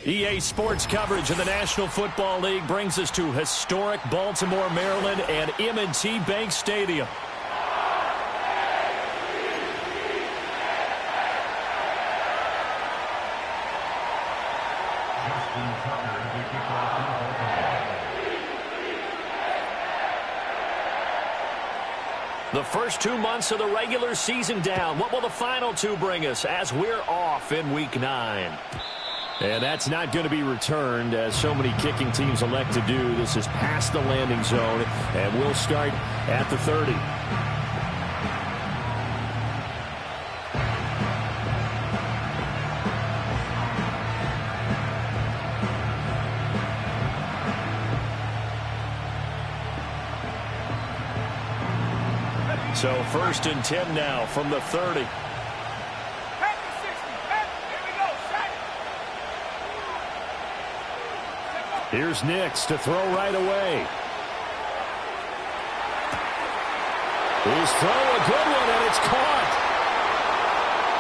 EA Sports coverage of the National Football League brings us to historic Baltimore, Maryland, and M&T Bank Stadium. The first 2 months of the regular season down. What will the final 2 bring us as we're off in Week 9? And that's not going to be returned, as so many kicking teams elect to do. This is past the landing zone, and we'll start at the 30. So 1st and 10 now from the 30. Here's Nix to throw right away. His throw, a good one, and it's caught.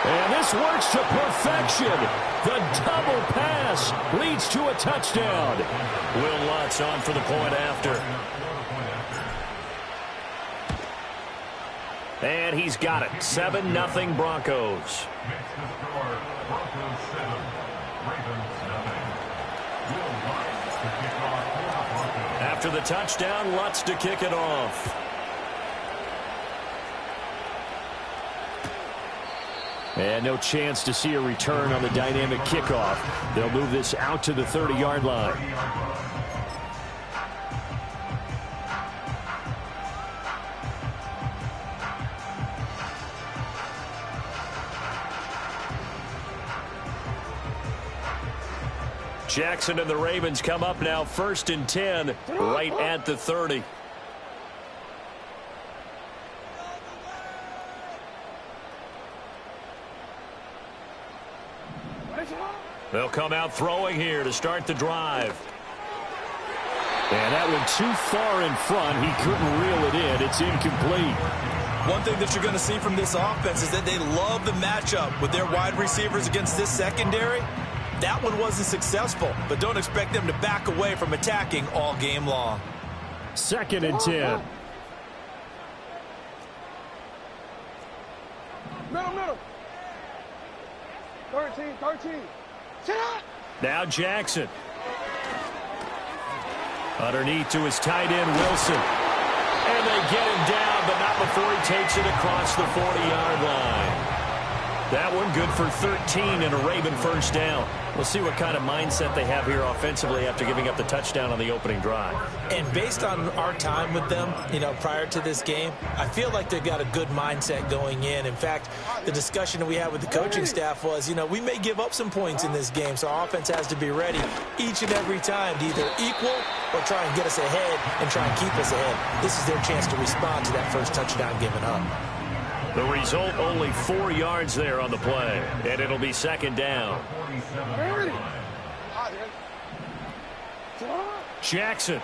And this works to perfection. The double pass leads to a touchdown. Will Lutz on for the point after. And he's got it. 7-0 Broncos. After the touchdown, Lutz to kick it off. And no chance to see a return on the dynamic kickoff. They'll move this out to the 30-yard line. Jackson and the Ravens come up now 1st and 10 right at the 30. They'll come out throwing here to start the drive. And that one too far in front. He couldn't reel it in. It's incomplete. One thing that you're going to see from this offense is that they love the matchup with their wide receivers against this secondary. That one wasn't successful, but don't expect them to back away from attacking all game long. 2nd and 10. Middle. 13. Now Jackson. Underneath to his tight end, Wilson. And they get him down, but not before he takes it across the 40-yard line. That one good for 13 and a Raven first down. We'll see what kind of mindset they have here offensively after giving up the touchdown on the opening drive. And based on our time with them, prior to this game, I feel like they've got a good mindset going in. In fact, the discussion that we had with the coaching staff was, we may give up some points in this game, so our offense has to be ready each and every time to either equal or try and get us ahead and try and keep us ahead. This is their chance to respond to that first touchdown given up. The result, only 4 yards there on the play, and it'll be 2nd down. Jackson.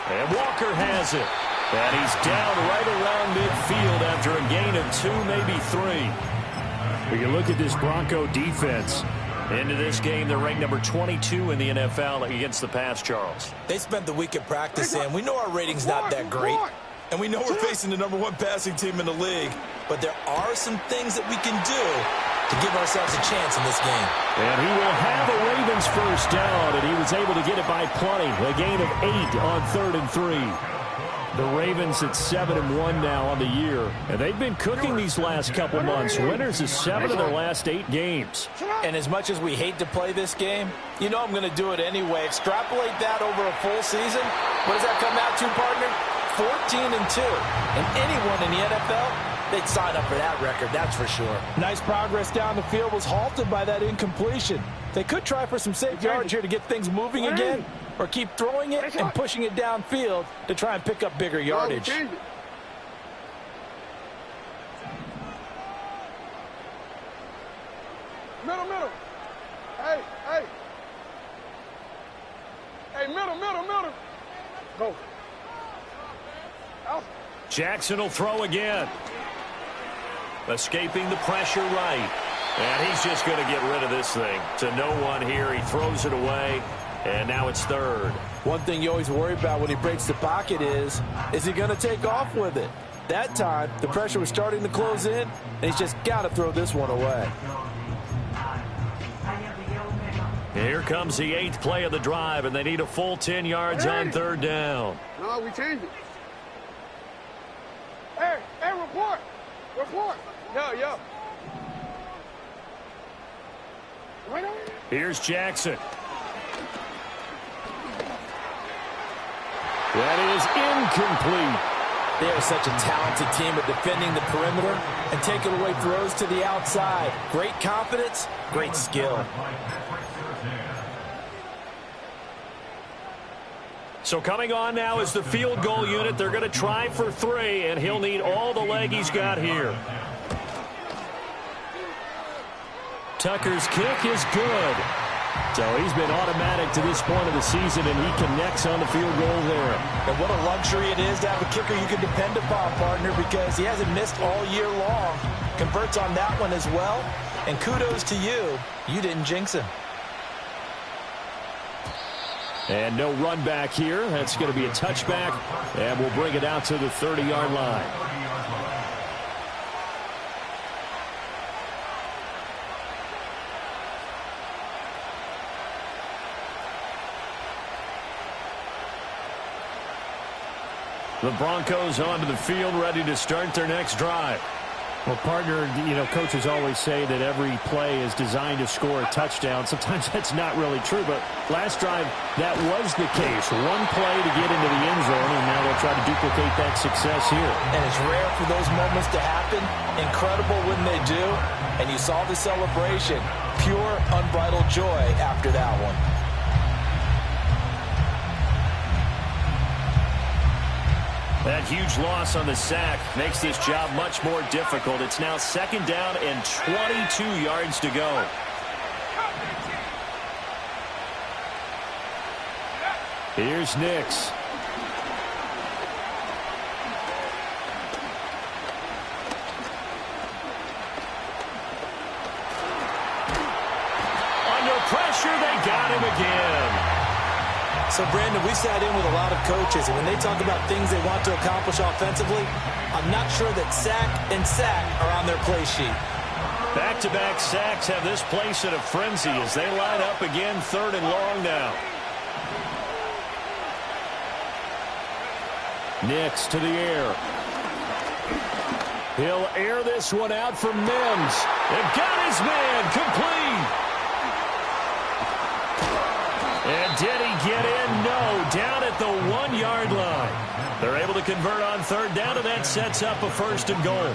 And Walker has it. And he's down right around midfield after a gain of 2, maybe 3. We can look at this Bronco defense. Into this game, they're ranked number 22 in the NFL against the pass, Charles. They spent the week at practice, and we know our rating's not that great. And we know we're facing the #1 passing team in the league. But there are some things that we can do to give ourselves a chance in this game. And he will have a Ravens first down, and he was able to get it by plenty. A gain of 8 on 3rd and 3. The Ravens at 7-1 now on the year. And they've been cooking these last couple months. Winners of 7 of their last 8 games. And as much as we hate to play this game, I'm going to do it anyway. Extrapolate that over a full season. What does that come out to, partner? 14-2. And anyone in the NFL, they'd sign up for that record, that's for sure. Nice progress down the field was halted by that incompletion. They could try for some safe yards here to get things moving again, or keep throwing it and pushing it downfield to try and pick up bigger yardage. Middle. Hey, middle. Go. Jackson will throw again. Escaping the pressure right. And he's just going to get rid of this thing. To no one here. He throws it away, and now it's third. One thing you always worry about when he breaks the pocket is he going to take off with it? That time, the pressure was starting to close in, and he's just got to throw this one away. Here comes the 8th play of the drive, and they need a full 10 yards on third down. No, we changed it. Hey, report. Report. Yo. Here's Jackson. That is incomplete. They are such a talented team at defending the perimeter and taking away throws to the outside. Great confidence, great skill. So coming on now is the field goal unit. They're going to try for 3, and he'll need all the leg he's got here. Tucker's kick is good. So he's been automatic to this point of the season, and he connects on the field goal there. And what a luxury it is to have a kicker you can depend upon, partner, because he hasn't missed all year long. Converts on that one as well. And kudos to you. You didn't jinx him. And no run back here. That's going to be a touchback, and we'll bring it out to the 30-yard line. The Broncos onto the field, ready to start their next drive. Well, partner, coaches always say that every play is designed to score a touchdown. Sometimes that's not really true, but last drive, that was the case. One play to get into the end zone, and now they'll try to duplicate that success here. And it's rare for those moments to happen. Incredible when they do. And you saw the celebration. Pure, unbridled joy after that one. That huge loss on the sack makes this job much more difficult. It's now 2nd down and 22 yards to go. Here's Nix. Under pressure, they got him again. So, Brandon, we sat in with a lot of coaches, and when they talk about things they want to accomplish offensively, I'm not sure that sack and sack are on their play sheet. Back-to-back sacks have this place in a frenzy as they line up again 3rd and long now. Nix to the air. He'll air this one out for Mims. They've got his man complete. And did he get in? No. Down at the 1-yard line. They're able to convert on 3rd down, and that sets up a 1st and goal.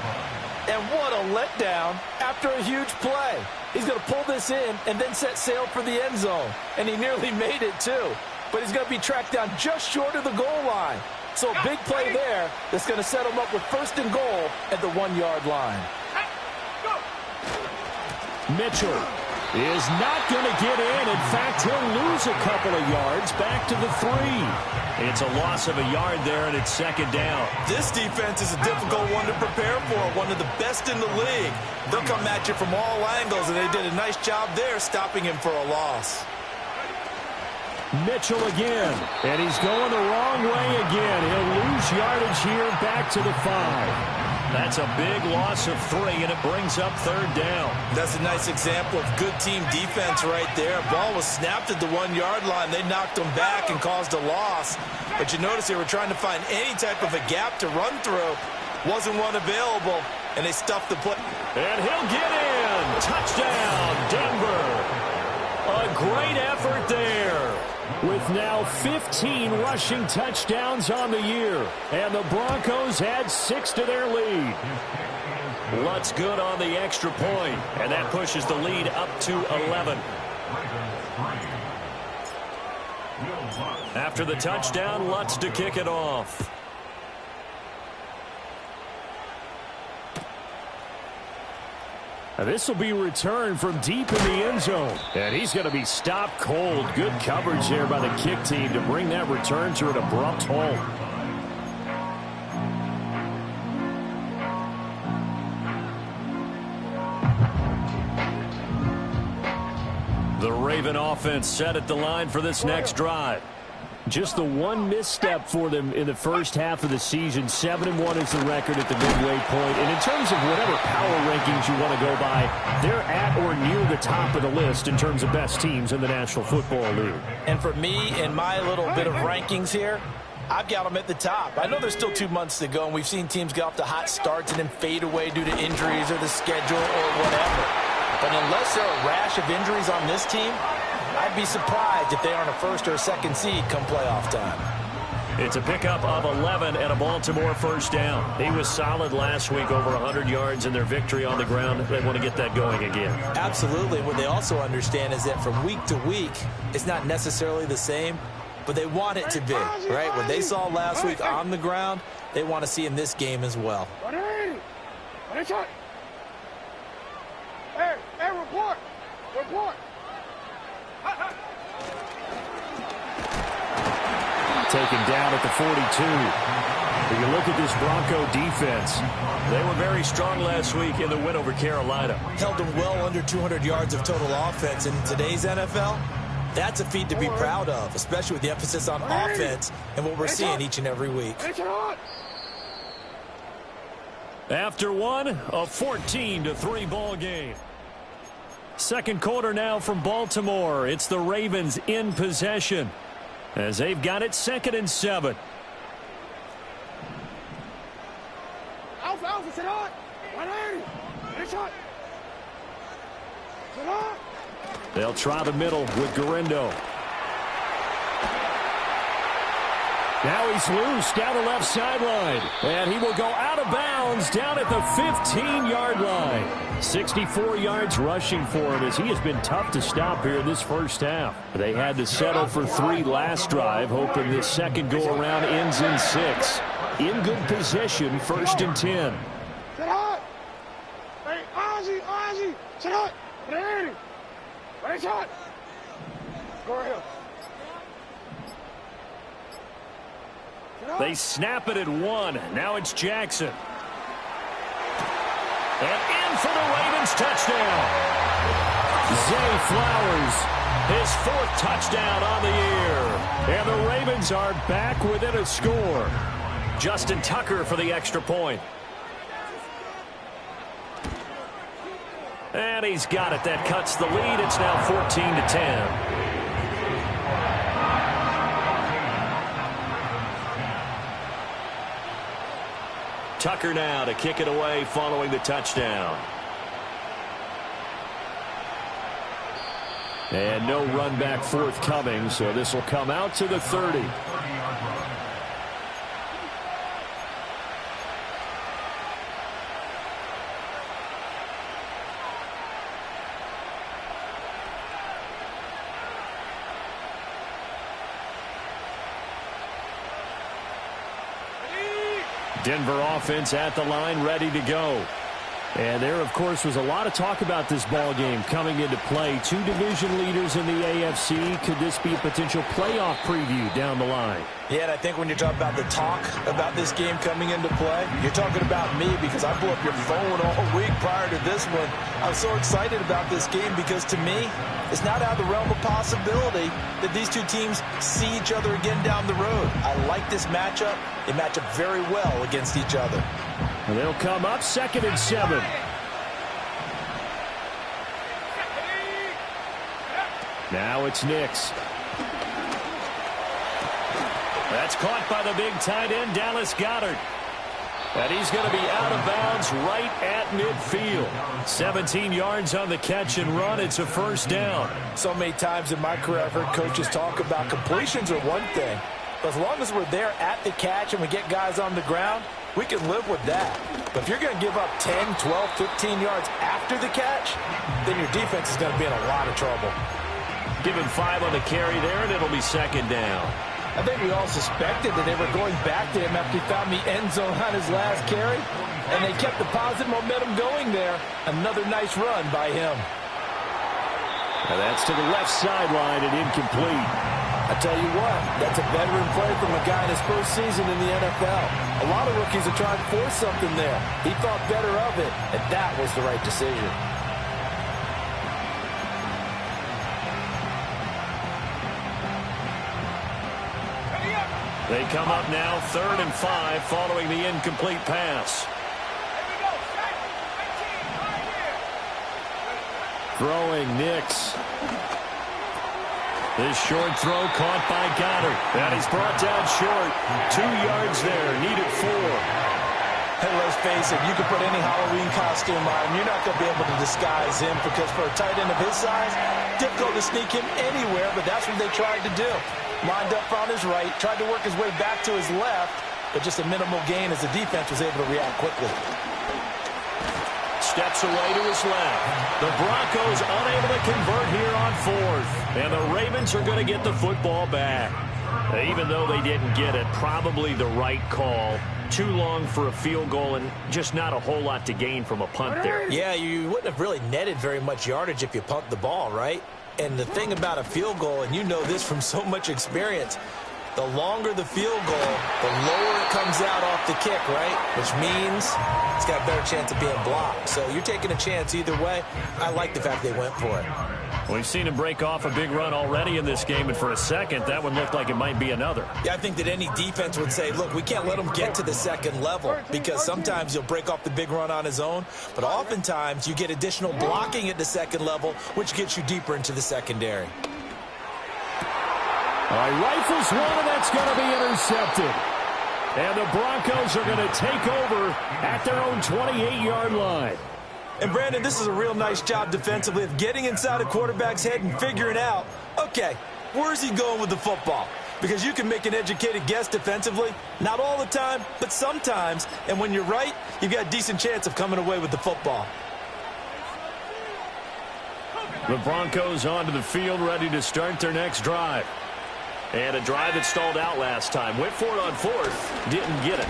And what a letdown after a huge play. He's going to pull this in and then set sail for the end zone. And he nearly made it, too. But he's going to be tracked down just short of the goal line. So a big play there that's going to set him up with 1st and goal at the 1-yard line. Mitchell is not going to get in. In fact, he'll lose a couple of yards back to the 3. It's a loss of a yard there, and it's 2nd down. This defense is a difficult one to prepare for, one of the best in the league. They'll come at you from all angles, and they did a nice job there stopping him for a loss. Mitchell again, and he's going the wrong way again. He'll lose yardage here back to the 5. That's a big loss of 3, and it brings up 3rd down. That's a nice example of good team defense right there. Ball was snapped at the 1-yard line. They knocked him back and caused a loss. But you notice they were trying to find any type of a gap to run through. Wasn't one available, and they stuffed the play. And he'll get in. Touchdown, Denver. A great effort there. With now 15 rushing touchdowns on the year. And the Broncos add 6 to their lead. Lutz good on the extra point, and that pushes the lead up to 11. After the touchdown, Lutz to kick it off. This will be returned from deep in the end zone. And he's going to be stopped cold. Good coverage there by the kick team to bring that return to an abrupt halt. The Raven offense set at the line for this next drive. Just the one misstep for them in the first half of the season. 7-1 is the record at the midway point. And in terms of whatever power rankings you want to go by, they're at or near the top of the list in terms of best teams in the National Football League. And for me, in my little bit of rankings here, I've got them at the top. I know there's still 2 months to go, and we've seen teams get off to hot starts and then fade away due to injuries or the schedule or whatever. But unless there are a rash of injuries on this team, I'd be surprised if they aren't a first or a second seed come playoff time. It's a pickup of 11 and a Baltimore first down. He was solid last week, over 100 yards in their victory on the ground. They want to get that going again. Absolutely. What they also understand is that from week to week, it's not necessarily the same, but they want it to be, right? What they saw last week on the ground, they want to see in this game as well. Hey, report. Taken down at the 42. If you look at this Bronco defense, they were very strong last week in the win over Carolina. Held them well under 200 yards of total offense. And in today's NFL, that's a feat to be proud of, especially with the emphasis on offense and what we're seeing each and every week. After one, a 14-3 ball game. Second quarter now from Baltimore. It's the Ravens in possession as they've got it 2nd and 7. Alpha, sit on. 180. Sit on. They'll try the middle with Garindo. Now he's loose down the left sideline. And he will go out of bounds down at the 15-yard line. 64 yards rushing for him as he has been tough to stop here in this first half. They had to settle for 3 last drive, hoping this second go-around ends in 6. In good position, 1st and 10. Sit on. Hey, Ozzy. Sit on. Ready, shot. Go ahead. They snap it at 1. Now it's Jackson. And in for the Ravens touchdown. Zay Flowers, his 4th touchdown on the year. And the Ravens are back within a score. Justin Tucker for the extra point. And he's got it. That cuts the lead. It's now 14-10. Tucker now to kick it away following the touchdown. And no run back forthcoming, so this will come out to the 30. Denver offense at the line, ready to go. And there, of course, was a lot of talk about this ball game coming into play. 2 division leaders in the AFC. Could this be a potential playoff preview down the line? Yeah, and I think when you talk about the talk about this game coming into play, you're talking about me because I blew up your phone all week prior to this one. I'm so excited about this game because, to me, it's not out of the realm of possibility that these 2 teams see each other again down the road. I like this matchup. They match up very well against each other. And they'll come up 2nd and 7. Now it's Nix. That's caught by the big tight end, Dallas Goedert. And he's going to be out of bounds right at midfield. 17 yards on the catch and run. It's a first down. So many times in my career I've heard coaches talk about completions are one thing. But as long as we're there at the catch and we get guys on the ground, we can live with that. But if you're going to give up 10, 12, 15 yards after the catch, then your defense is going to be in a lot of trouble. Give him 5 on the carry there, and it'll be 2nd down. I think we all suspected that they were going back to him after he found the end zone on his last carry, and they kept the positive momentum going there. Another nice run by him. Now that's to the left sideline and incomplete. I tell you what, that's a veteran play from a guy in his first season in the NFL. A lot of rookies are trying to force something there. He thought better of it, and that was the right decision. They come up now 3rd and 5 following the incomplete pass. Throwing Nix. This short throw caught by Goddard. And he's brought down short. 2 yards there. Needed 4. Hey, let's face it, you can put any Halloween costume on him. You're not going to be able to disguise him because for a tight end of his size, difficult to sneak him anywhere, but that's what they tried to do. Lined up on his right, tried to work his way back to his left, but just a minimal gain as the defense was able to react quickly. Steps away to his left. The Broncos unable to convert here on 4th. And the Ravens are going to get the football back. Even though they didn't get it, probably the right call. Too long for a field goal and just not a whole lot to gain from a punt there. Yeah, you wouldn't have really netted very much yardage if you pumped the ball, right? And the thing about a field goal, and you know this from so much experience, the longer the field goal, the lower it comes out off the kick, right? Which means it's got a better chance of being blocked. So you're taking a chance either way. I like the fact they went for it. We've seen him break off a big run already in this game, and for a second, that one looked like it might be another. Yeah, I think that any defense would say, look, we can't let him get to the second level because sometimes he'll break off the big run on his own, but oftentimes you get additional blocking at the second level, which gets you deeper into the secondary. All right, rifles one, and that's going to be intercepted. And the Broncos are going to take over at their own 28-yard line. And, Brandon, this is a real nice job defensively of getting inside a quarterback's head and figuring out, okay, where's he going with the football? Because you can make an educated guess defensively, not all the time, but sometimes. And when you're right, you've got a decent chance of coming away with the football. The Broncos onto the field, ready to start their next drive. And a drive that stalled out last time. Went for it on 4th, didn't get it.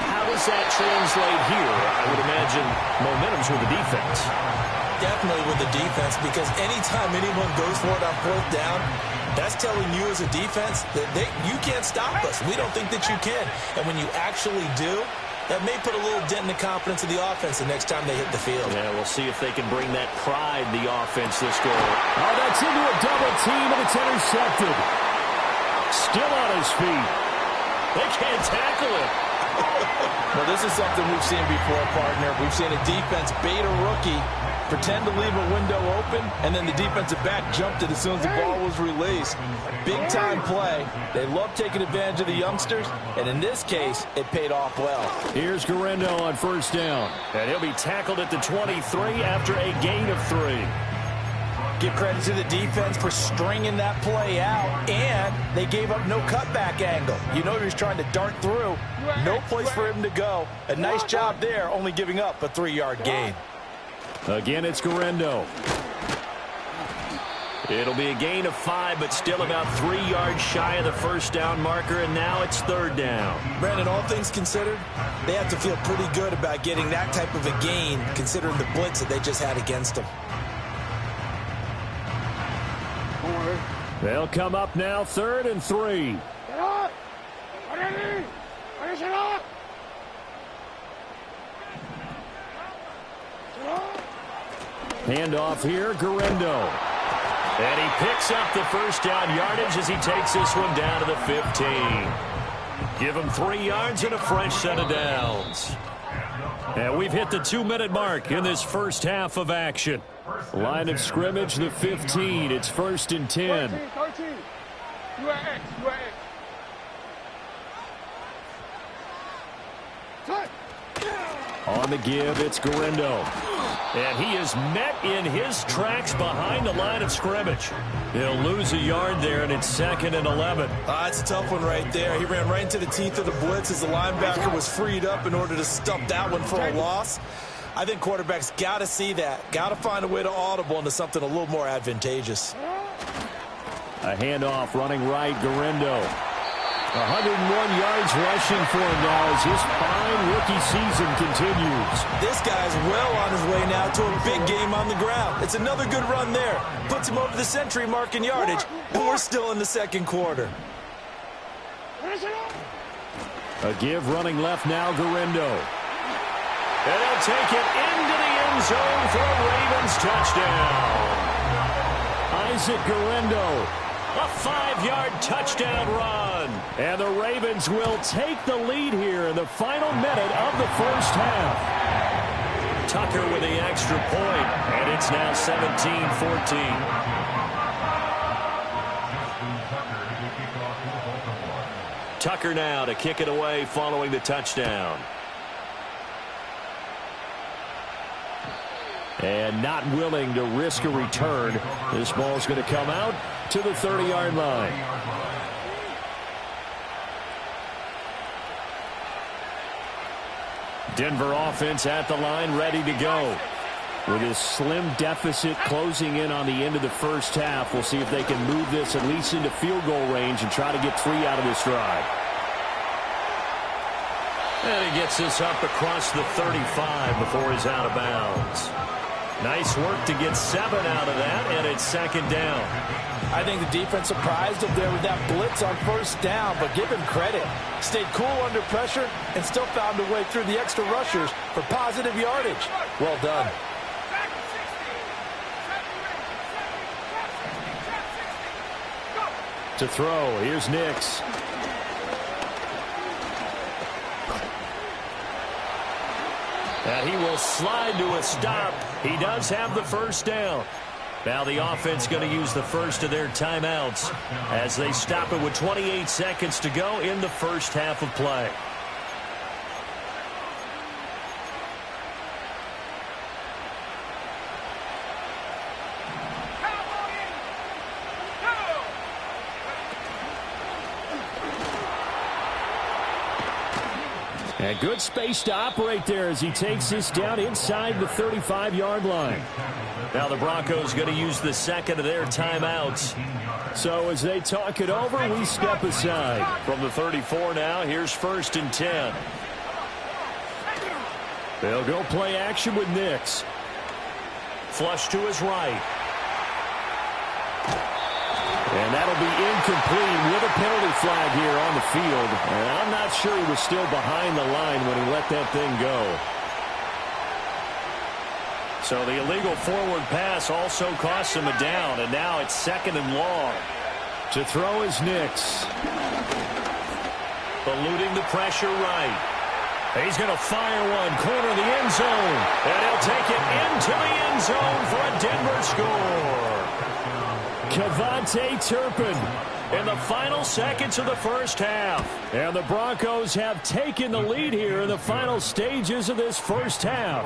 How does that translate here? I would imagine momentum's with the defense. Definitely with the defense, because anytime anyone goes for it on 4th down, that's telling you as a defense that you can't stop us. We don't think that you can. And when you actually do, that may put a little dent in the confidence of the offense the next time they hit the field. Yeah, we'll see if they can bring that pride, the offense, this goal. Oh, that's into a double team, and it's intercepted. Still on his feet. They can't tackle him. Well, this is something we've seen before, partner. We've seen a defense bait a rookie, pretend to leave a window open, and then the defensive back jumped it as soon as the ball was released. Big-time play. They love taking advantage of the youngsters, and in this case, it paid off well. Here's Garendo on 1st down. And he'll be tackled at the 23 after a gain of 3. Give credit to the defense for stringing that play out, and they gave up no cutback angle. You know he was trying to dart through. No place for him to go. A nice job there, only giving up a 3-yard gain. Again, it's Garendo. It'll be a gain of 5, but still about 3 yards shy of the 1st down marker, and now it's 3rd down. Brandon, all things considered, they have to feel pretty good about getting that type of a gain, considering the blitz that they just had against them. They'll come up now 3rd and 3. Handoff here, Garendo. And he picks up the 1st down yardage as he takes this one down to the 15. Give him 3 yards and a fresh set of downs. And we've hit the 2-minute mark in this first half of action. Line of scrimmage, the 15. It's 1st and 10. 13. You at X. You at X. Touch. On the give, it's Garendo. And he is met in his tracks behind the line of scrimmage. He'll lose a yard there, and it's 2nd and 11. That's a tough one right there. He ran right into the teeth of the blitz as the linebacker was freed up in order to stop that one for a loss. I think quarterbacks got to see that. Got to find a way to audible into something a little more advantageous. A handoff running right, Garendo. 101 yards rushing for him now as his fine rookie season continues. This guy's well on his way now to a big game on the ground. It's another good run there. Puts him over the century mark in yardage, and we're still in the 2nd quarter. A give running left now, Garendo. And he'll take it into the end zone for a Ravens touchdown. Isaac Garendo A 5-yard touchdown run. And the Ravens will take the lead here in the final minute of the first half. Tucker with the extra point, and it's now 17-14. Tucker now to kick it away following the touchdown. And not willing to risk a return. This ball's going to come out to the 30-yard line. Denver offense at the line, ready to go. With his slim deficit closing in on the end of the first half, we'll see if they can move this at least into field goal range and try to get 3 out of this drive. And he gets this up across the 35 before he's out of bounds. Nice work to get 7 out of that, and it's second down. I think the defense surprised him there with that blitz on first down, but give him credit. Stayed cool under pressure and still found a way through the extra rushers for positive yardage. Well done. To throw, here's Nix. And he will slide to a stop. He does have the first down. Now the offense going to use the first of their timeouts as they stop it with 28 seconds to go in the first half of play. And good space to operate there as he takes this down inside the 35-yard line. Now the Broncos going to use the second of their timeouts. So as they talk it over, we step aside. From the 34 now, here's 1st and 10. They'll go play action with Nix. Flush to his right. And that'll be incomplete with a penalty flag here on the field. And I'm not sure he was still behind the line when he let that thing go. So the illegal forward pass also costs him a down, and now it's 2nd and long. To throw is Nix. Eluding the pressure right. He's going to fire one, corner of the end zone, and he'll take it into the end zone for a Denver score. Kevontae Turpin in the final seconds of the first half. And the Broncos have taken the lead here in the final stages of this first half.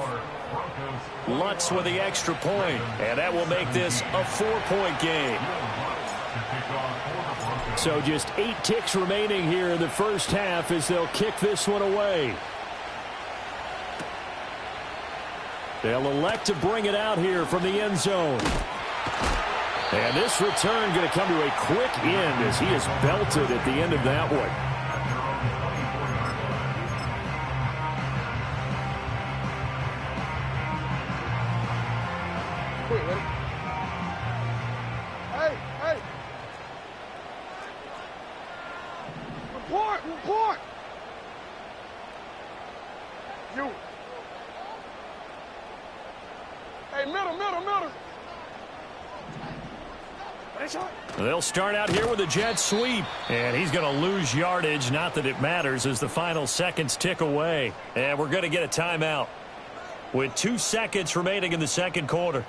Lutz with the extra point, and that will make this a 4-point game. So just 8 ticks remaining here in the first half as they'll kick this one away. They'll elect to bring it out here from the end zone. And this return going to come to a quick end as he is belted at the end of that one. Hey! Report! You. Hey, middle. They'll start out here with a jet sweep, and he's going to lose yardage. Not that it matters as the final seconds tick away. And we're going to get a timeout with 2 seconds remaining in the second quarter.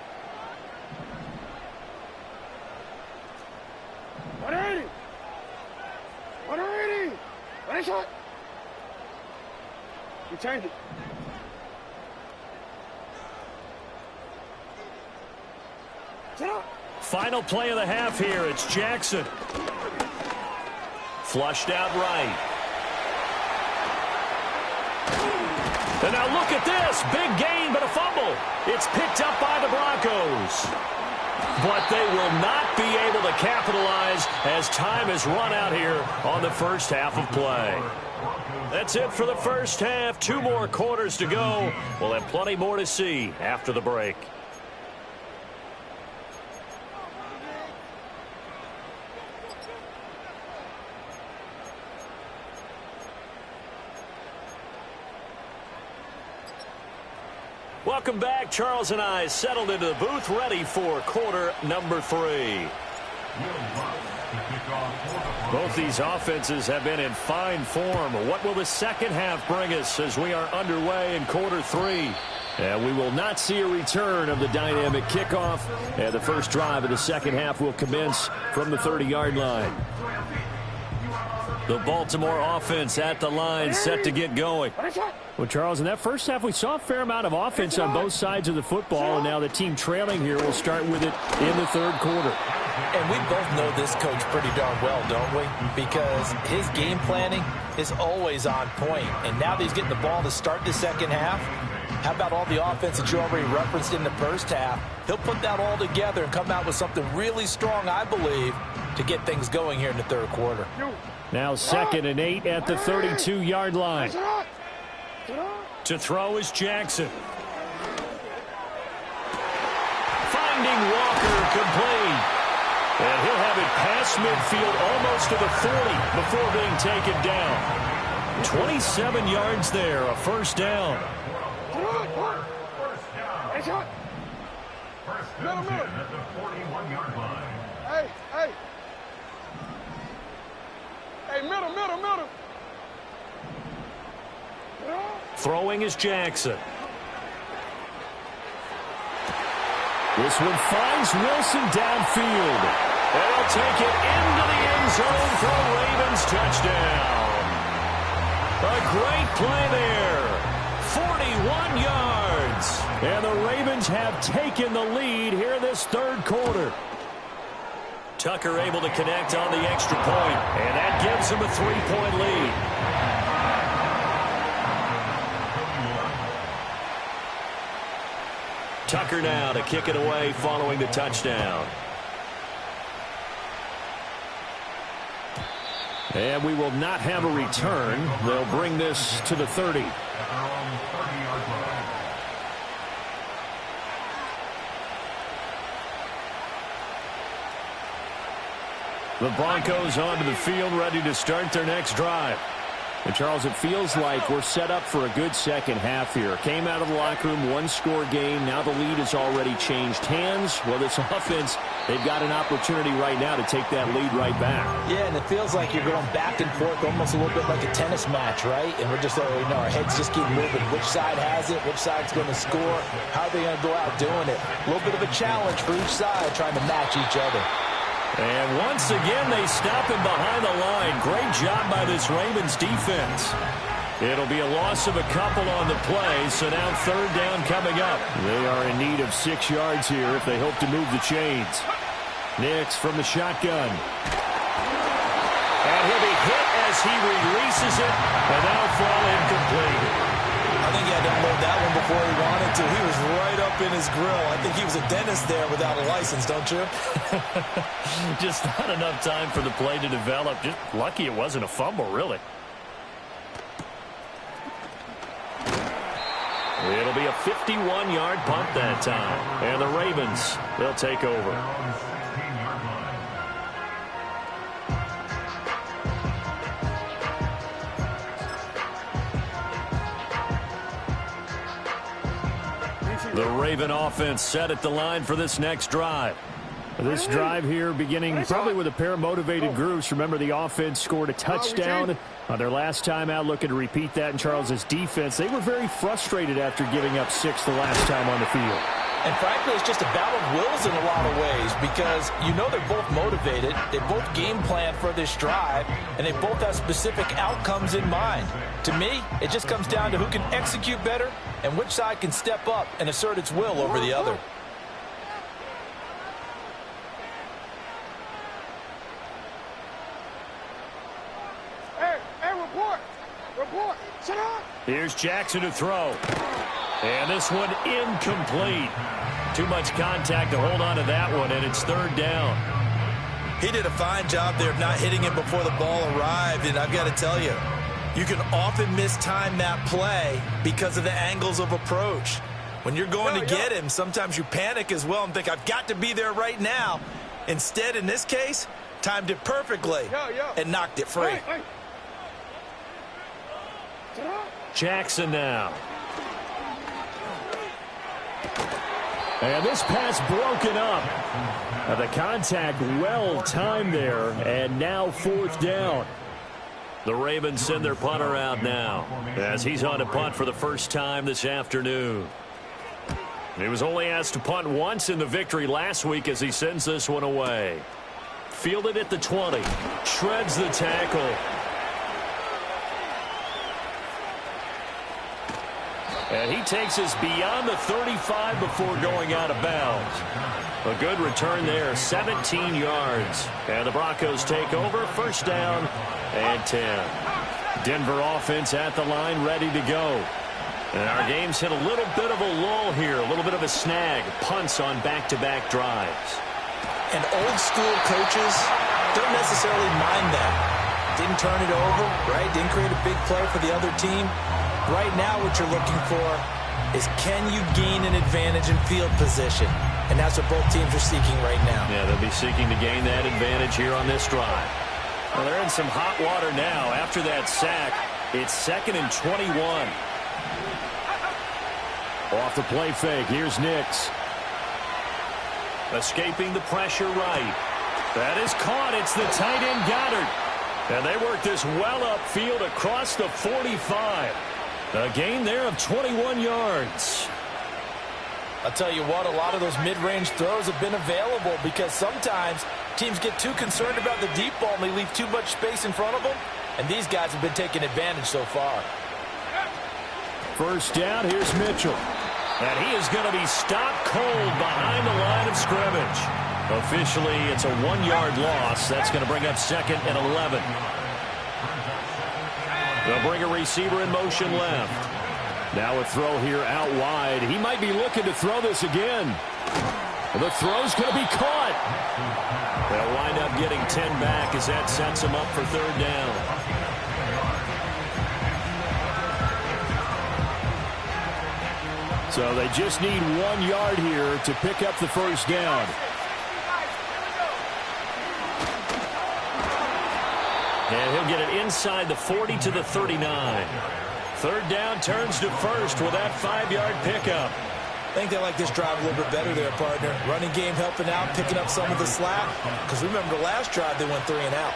180. Ready, shot. You change it. Sit up. Final play of the half here. It's Jackson. Flushed out right. And now look at this. Big gain, but a fumble. It's picked up by the Broncos. But they will not be able to capitalize as time has run out here on the first half of play. That's it for the first half. 2 more quarters to go. We'll have plenty more to see after the break. Welcome back. Charles and I settled into the booth, ready for quarter number 3. Both these offenses have been in fine form. What will the second half bring us as we are underway in quarter 3? And we will not see a return of the dynamic kickoff. And the first drive of the second half will commence from the 30-yard line. The Baltimore offense at the line, set to get going. Well, Charles, in that first half, we saw a fair amount of offense on both sides of the football, and now the team trailing here will start with it in the third quarter. And we both know this coach pretty darn well, don't we? Because his game planning is always on point. And now that he's getting the ball to start the second half, how about all the offense that you already referenced in the first half? He'll put that all together and come out with something really strong, I believe, to get things going here in the third quarter. Now 2nd and 8 at the 32-yard line. To throw is Jackson. Finding Walker, complete. And he'll have it past midfield almost to the 40 before being taken down. 27 yards there, a first down. Hey, middle. Throwing is Jackson. This one finds Wilson downfield. And he'll take it into the end zone for a Ravens touchdown. A great play there. 41 yards. And the Ravens have taken the lead here in this third quarter. Tucker able to connect on the extra point, and that gives him a 3-point lead. Tucker now to kick it away following the touchdown. And we will not have a return. They'll bring this to the 30. The Broncos onto the field, ready to start their next drive. And Charles, it feels like we're set up for a good second half here. Came out of the locker room, one-score game. Now the lead has already changed hands. Well, this offense, they've got an opportunity right now to take that lead right back. Yeah, and it feels like you're going back and forth almost a little bit like a tennis match, right? And we're just, our heads just keep moving. Which side has it? Which side's going to score? How are they going to go out doing it? A little bit of a challenge for each side trying to match each other. And once again, they stop him behind the line. Great job by this Ravens defense. It'll be a loss of a couple on the play, so now third down coming up. They are in need of 6 yards here if they hope to move the chains. Nix from the shotgun. And he'll be hit as he releases it, and that'll fall incomplete. I think he had to unload that one before he wanted to. He was right up in his grill. I think he was a dentist there without a license, don't you? Just not enough time for the play to develop. Just lucky it wasn't a fumble, really. It'll be a 51-yard punt that time. And the Ravens, they'll take over. The Raven offense set at the line for this next drive. This drive here beginning probably with a pair of motivated groups. Remember, the offense scored a touchdown on their last time out, looking to repeat that in Charles's defense. They were very frustrated after giving up 6 the last time on the field. And frankly, it's just a battle of wills in a lot of ways because you know they're both motivated. They both game plan for this drive, and they both have specific outcomes in mind. To me, it just comes down to who can execute better and which side can step up and assert its will over the other. Hey, report, sit up. Here's Jackson to throw. And this one incomplete. Too much contact to hold on to that one, and it's third down. He did a fine job there of not hitting him before the ball arrived, and I've got to tell you, you can often mistime that play because of the angles of approach. When you're going to get him, sometimes you panic as well and think, I've got to be there right now. Instead, in this case, timed it perfectly and knocked it free. Hey. Jackson now. And this pass broken up. The contact well timed there, and now 4th down. The Ravens send their punter out now as he's on to punt for the first time this afternoon. He was only asked to punt once in the victory last week as he sends this one away. Fielded at the 20. Shreds the tackle. And he takes us beyond the 35 before going out of bounds. A good return there, 17 yards. And the Broncos take over, 1st down and 10. Denver offense at the line, ready to go. And our game's hit a little bit of a lull here, a little bit of a snag. Punts on back-to-back drives. And old-school coaches don't necessarily mind that. Didn't turn it over, right? Didn't create a big play for the other team. Right now what you're looking for is can you gain an advantage in field position? And that's what both teams are seeking right now. Yeah, they'll be seeking to gain that advantage here on this drive. Well, they're in some hot water now. After that sack, it's 2nd and 21. Off the play fake, here's Nix. Escaping the pressure right. That is caught. It's the tight end Goddard. And they work this well upfield across the 45. A gain there of 21 yards. I'll tell you what, a lot of those mid-range throws have been available because sometimes teams get too concerned about the deep ball and they leave too much space in front of them. And these guys have been taking advantage so far. 1st down, here's Mitchell. And he is going to be stopped cold behind the line of scrimmage. Officially, it's a 1-yard loss. That's going to bring up 2nd and 11. They'll bring a receiver in motion left. Now a throw here out wide. He might be looking to throw this again. The throw's going to be caught. They'll wind up getting 10 back as that sets them up for 3rd down. So they just need 1 yard here to pick up the 1st down. And he'll get it inside the 40 to the 39. 3rd down, turns to 1st with that 5-yard pickup. I think they like this drive a little bit better there, partner. Running game helping out, picking up some of the slack. Because remember, the last drive they went 3 and out.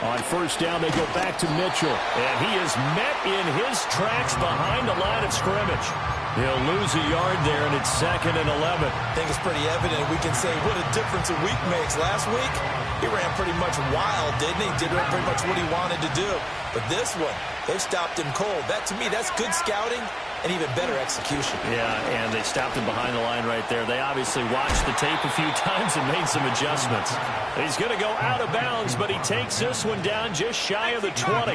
On 1st down, they go back to Mitchell. And he is met in his tracks behind the line of scrimmage. He'll lose a yard there, and it's 2nd and 11. I think it's pretty evident. We can say what a difference a week makes. Last week, he ran pretty much wild, didn't he? Did pretty much what he wanted to do. But this one, they've stopped him cold. That, to me, that's good scouting and even better execution. Yeah, and they stopped him behind the line right there. They obviously watched the tape a few times and made some adjustments. He's going to go out of bounds, but he takes this one down just shy of the 20.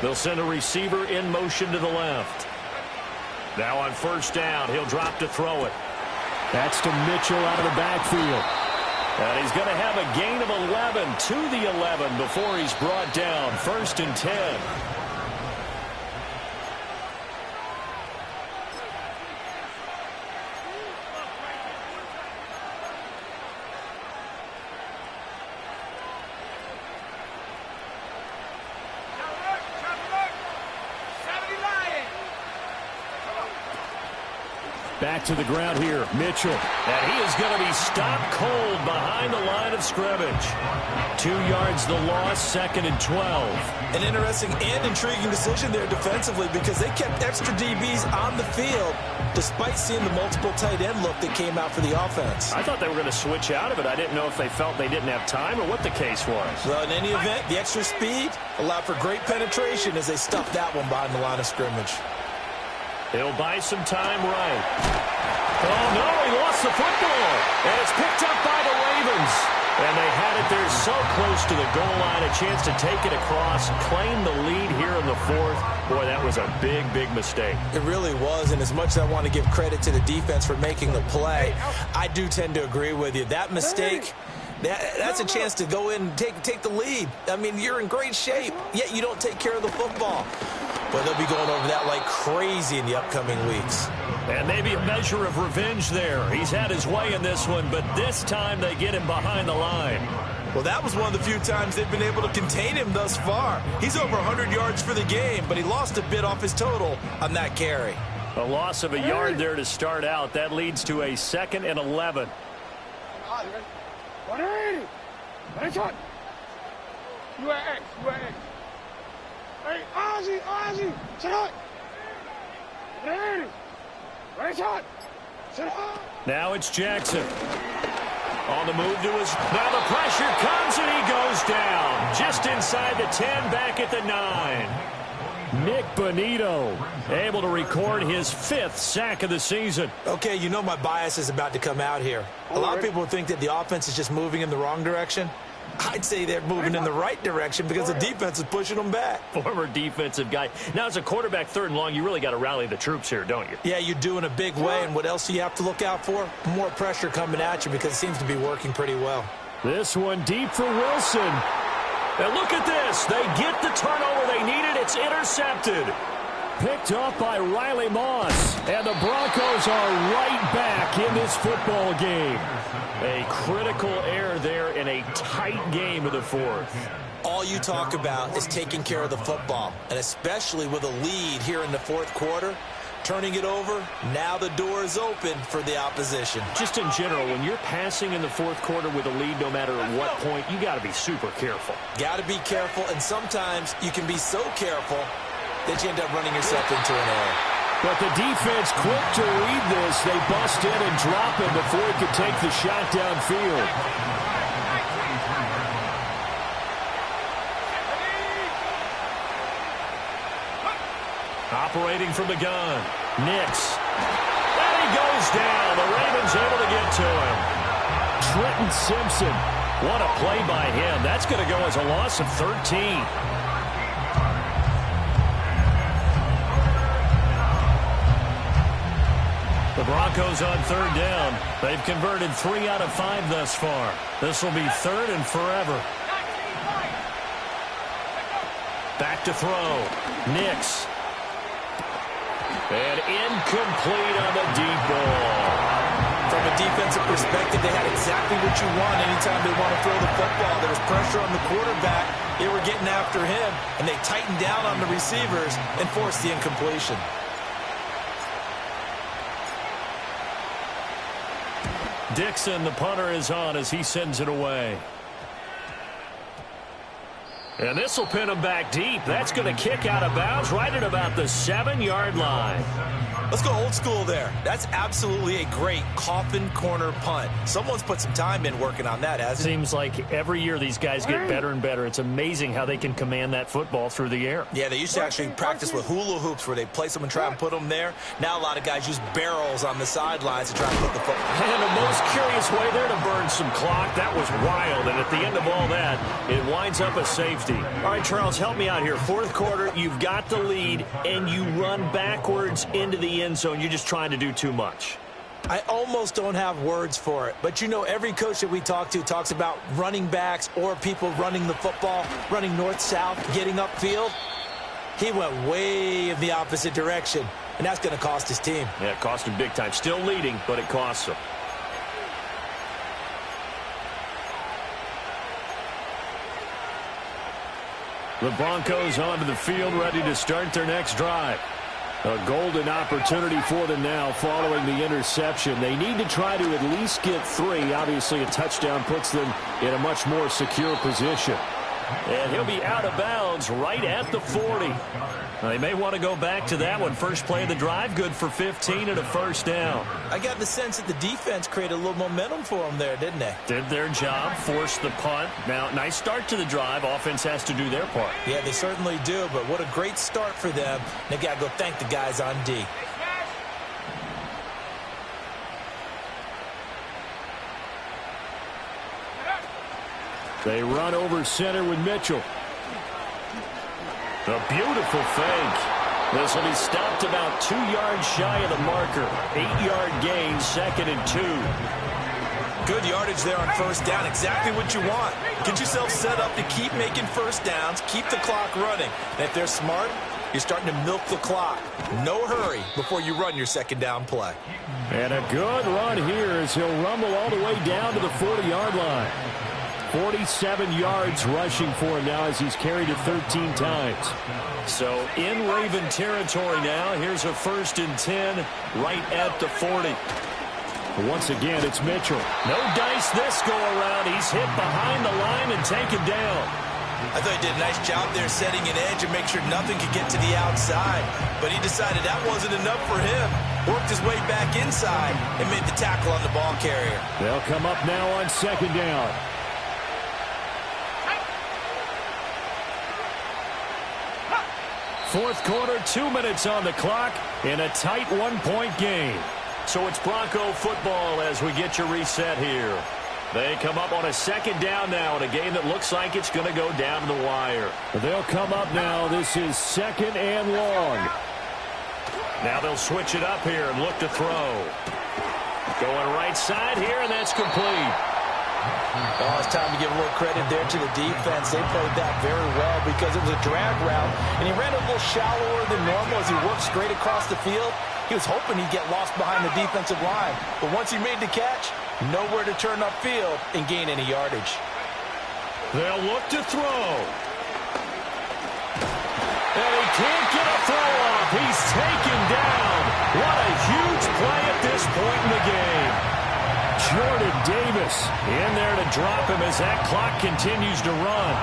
They'll send a receiver in motion to the left. Now on 1st down, he'll drop to throw it. That's to Mitchell out of the backfield. And he's going to have a gain of 11 to the 11 before he's brought down. 1st and 10. Back to the ground here, Mitchell. And he is going to be stopped cold behind the line of scrimmage. 2 yards the loss, 2nd and 12. An interesting and intriguing decision there defensively because they kept extra DBs on the field despite seeing the multiple tight end look that came out for the offense. I thought they were going to switch out of it. I didn't know if they felt they didn't have time or what the case was. Well, in any event, the extra speed allowed for great penetration as they stuffed that one behind the line of scrimmage. He'll buy some time right. Oh, no, he lost the football. And it's picked up by the Ravens. And they had it there so close to the goal line, a chance to take it across, claim the lead here in the 4th. Boy, that was a big, big mistake. It really was, and as much as I want to give credit to the defense for making the play, I do tend to agree with you. That mistake, that's a chance to go in and take the lead. I mean, you're in great shape, yet you don't take care of the football. But they'll be going over that like crazy in the upcoming weeks. And maybe a measure of revenge there. He's had his way in this one, but this time they get him behind the line. Well, that was one of the few times they've been able to contain him thus far. He's over 100 yards for the game, but he lost a bit off his total on that carry. A loss of a yard there to start out. That leads to a 2nd and 11. 180. Nice shot. You at X. Hey, Ozzy. Sit up. 180. Nice shot. Sit up. Now it's Jackson. On the move to his... Now the pressure comes and he goes down. Just inside the 10, back at the 9. Nick Bonito able to record his 5th sack of the season. Okay, you know my bias is about to come out here. A lot of people think that the offense is just moving in the wrong direction. I'd say they're moving in the right direction because the defense is pushing them back. Former defensive guy. Now, as a quarterback, 3rd and long, you really got to rally the troops here, don't you? Yeah, you do in a big way. And what else do you have to look out for? More pressure coming at you because it seems to be working pretty well. This one deep for Wilson. And look at this. They get the turnover they needed. It's intercepted. Picked up by Riley Moss. And the Broncos are right back in this football game. A critical error there in a tight game of the 4th. All you talk about is taking care of the football, and especially with a lead here in the 4th quarter. Turning it over, now the door is open for the opposition. Just in general, when you're passing in the 4th quarter with a lead, no matter at what point, you got to be super careful. Got to be careful, and sometimes you can be so careful that you end up running yourself into an error. But the defense quick to read this. They bust in and drop him before he could take the shot downfield. Operating from the gun. Nix. And he goes down. The Ravens able to get to him. Trenton Simpson. What a play by him. That's going to go as a loss of 13. The Broncos on 3rd down. They've converted 3 out of 5 thus far. This will be 3rd and forever. Back to throw. Nix. And incomplete on the deep ball. From a defensive perspective, they had exactly what you want anytime they want to throw the football. There was pressure on the quarterback. They were getting after him, and they tightened down on the receivers and forced the incompletion. Dixon, the punter, is on as he sends it away. And this will pin him back deep. That's going to kick out of bounds right at about the 7-yard line. Let's go old school there. That's absolutely a great coffin corner punt. Someone's put some time in working on that, hasn't it? Seems like every year these guys get better and better. It's amazing how they can command that football through the air. Yeah, they used to actually practice with hula hoops where they place them and try and put them there. Now a lot of guys use barrels on the sidelines to try and put the football. And the most curious way there to burn some clock. That was wild. And at the end of all that, it winds up a safety. All right, Charles, help me out here. 4th quarter, you've got the lead, and you run backwards into the end zone. You're just trying to do too much. I almost don't have words for it. But, you know, every coach that we talk to talks about running backs or people running the football, running north-south, getting upfield. He went way in the opposite direction, and that's going to cost his team. Yeah, it cost him big time. Still leading, but it costs him. The Broncos onto the field, ready to start their next drive. A golden opportunity for them now following the interception. They need to try to at least get 3. Obviously, a touchdown puts them in a much more secure position. And he'll be out of bounds right at the 40. Now, they may want to go back to that one. First play of the drive, good for 15 and a 1st down. I got the sense that the defense created a little momentum for them there, didn't they? Did their job, forced the punt. Now, nice start to the drive. Offense has to do their part. Yeah, they certainly do, but what a great start for them. They got to go thank the guys on D. They run over center with Mitchell. A beautiful fake. This will be stopped about 2 yards shy of the marker. 8-yard gain, 2nd and 2. Good yardage there on 1st down. Exactly what you want. Get yourself set up to keep making 1st downs, keep the clock running. And if they're smart, you're starting to milk the clock. No hurry before you run your 2nd down play. And a good run here as he'll rumble all the way down to the 40-yard line. 47 yards rushing for him now as he's carried it 13 times. So in Raven territory now. Here's a 1st and 10 right at the 40. Once again, it's Mitchell. No dice this go-around. He's hit behind the line and taken down. I thought he did a nice job there setting an edge and make sure nothing could get to the outside. But he decided that wasn't enough for him. Worked his way back inside and made the tackle on the ball carrier. They'll come up now on 2nd down. Fourth quarter, 2 minutes on the clock in a tight 1-point game. So it's Bronco football as we get your reset here. They come up on a 2nd down now in a game that looks like it's going to go down to the wire. They'll come up now. This is 2nd and long. Now they'll switch it up here and look to throw. Going right side here, and that's complete. Oh, it's time to give a little credit there to the defense. They played that very well because it was a drag route, and he ran a little shallower than normal as he worked straight across the field. He was hoping he'd get lost behind the defensive line, but once he made the catch, nowhere to turn upfield and gain any yardage. They'll look to throw. And he can't get a throw off. He's taken down. What a huge play at this point in the game. Jordan Davis in there to drop him as that clock continues to run.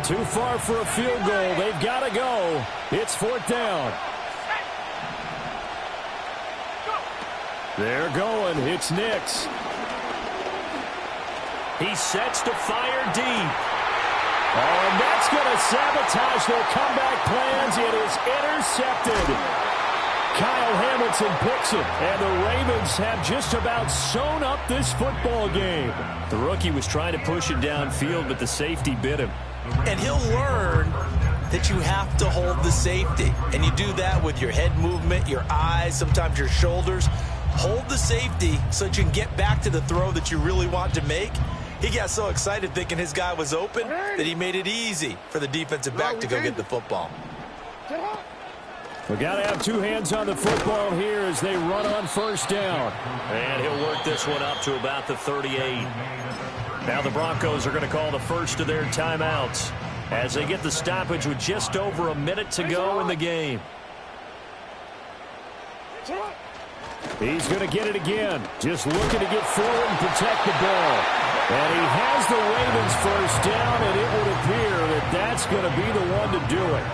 Too far for a field goal. They've got to go. It's 4th down. They're going. It's Nix. He sets to fire deep. Oh, and that's going to sabotage their comeback plans. It is intercepted. Kyle Hamilton picks it, and the Ravens have just about sewn up this football game. The rookie was trying to push it downfield, but the safety bit him. And he'll learn that you have to hold the safety. And you do that with your head movement, your eyes, sometimes your shoulders. Hold the safety so that you can get back to the throw that you really want to make. He got so excited thinking his guy was open that he made it easy for the defensive back to go get the football. We got to have 2 hands on the football here as they run on 1st down. And he'll work this one up to about the 38. Now the Broncos are going to call the first of their timeouts as they get the stoppage with just over a minute to go in the game. He's going to get it again. Just looking to get forward and protect the ball. And he has the Ravens 1st down, and it would appear that that's going to be the one to do it.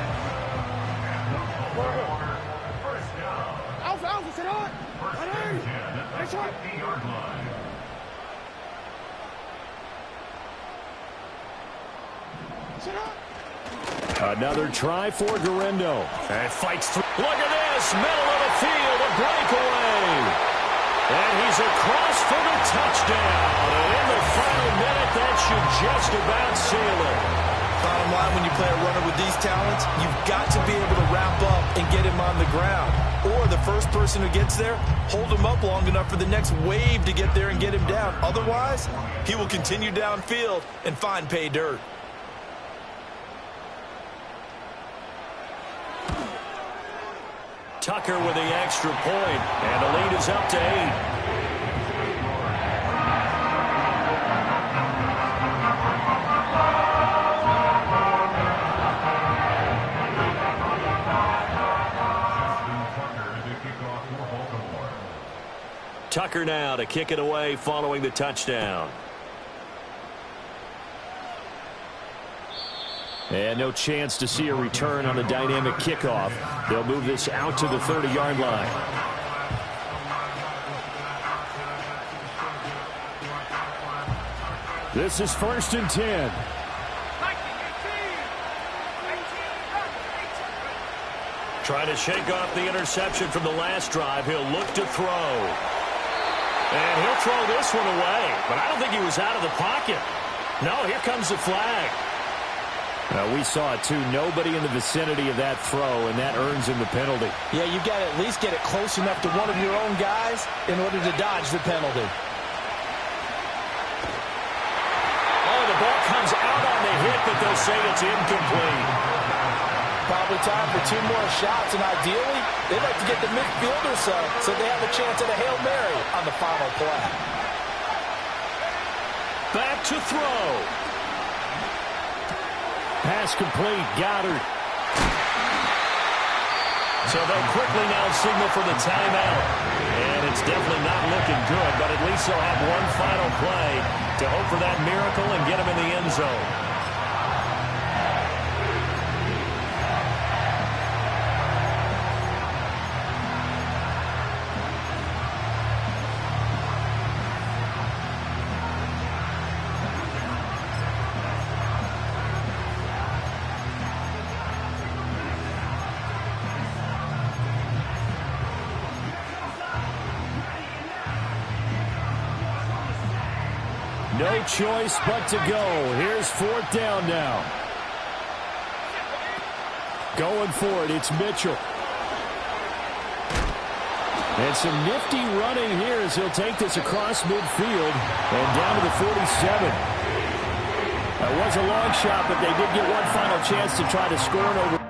Another try for Garendo. And fights through. Look at this. Middle of the field. A breakaway. And he's across for the touchdown. And in the final minute, that should just about seal it. Bottom line, when you play a runner with these talents, you've got to be able to wrap up and get him on the ground. Or the first person who gets there, hold him up long enough for the next wave to get there and get him down. Otherwise, he will continue downfield and find pay dirt. Tucker with the extra point, and the lead is up to 8. Tucker now to kick it away following the touchdown. And no chance to see a return on the dynamic kickoff. They'll move this out to the 30-yard line. This is 1st and 10. Trying to shake off the interception from the last drive. He'll look to throw. And he'll throw this one away. But I don't think he was out of the pocket. No, here comes the flag. We saw it, too. Nobody in the vicinity of that throw, and that earns him the penalty. Yeah, you've got to at least get it close enough to one of your own guys in order to dodge the penalty. say it's incomplete. Probably time for 2 more shots, and ideally, they'd like to get the midfielder so they have a chance at a Hail Mary on the final play. Back to throw. Pass complete. Goddard. So they'll quickly now signal for the timeout. And it's definitely not looking good, but at least they'll have one final play to hope for that miracle and get them in the end zone. No choice but to go. Here's 4th down now. Going for it, it's Mitchell. And some nifty running here as he'll take this across midfield and down to the 47. That was a long shot, but they did get one final chance to try to score it over.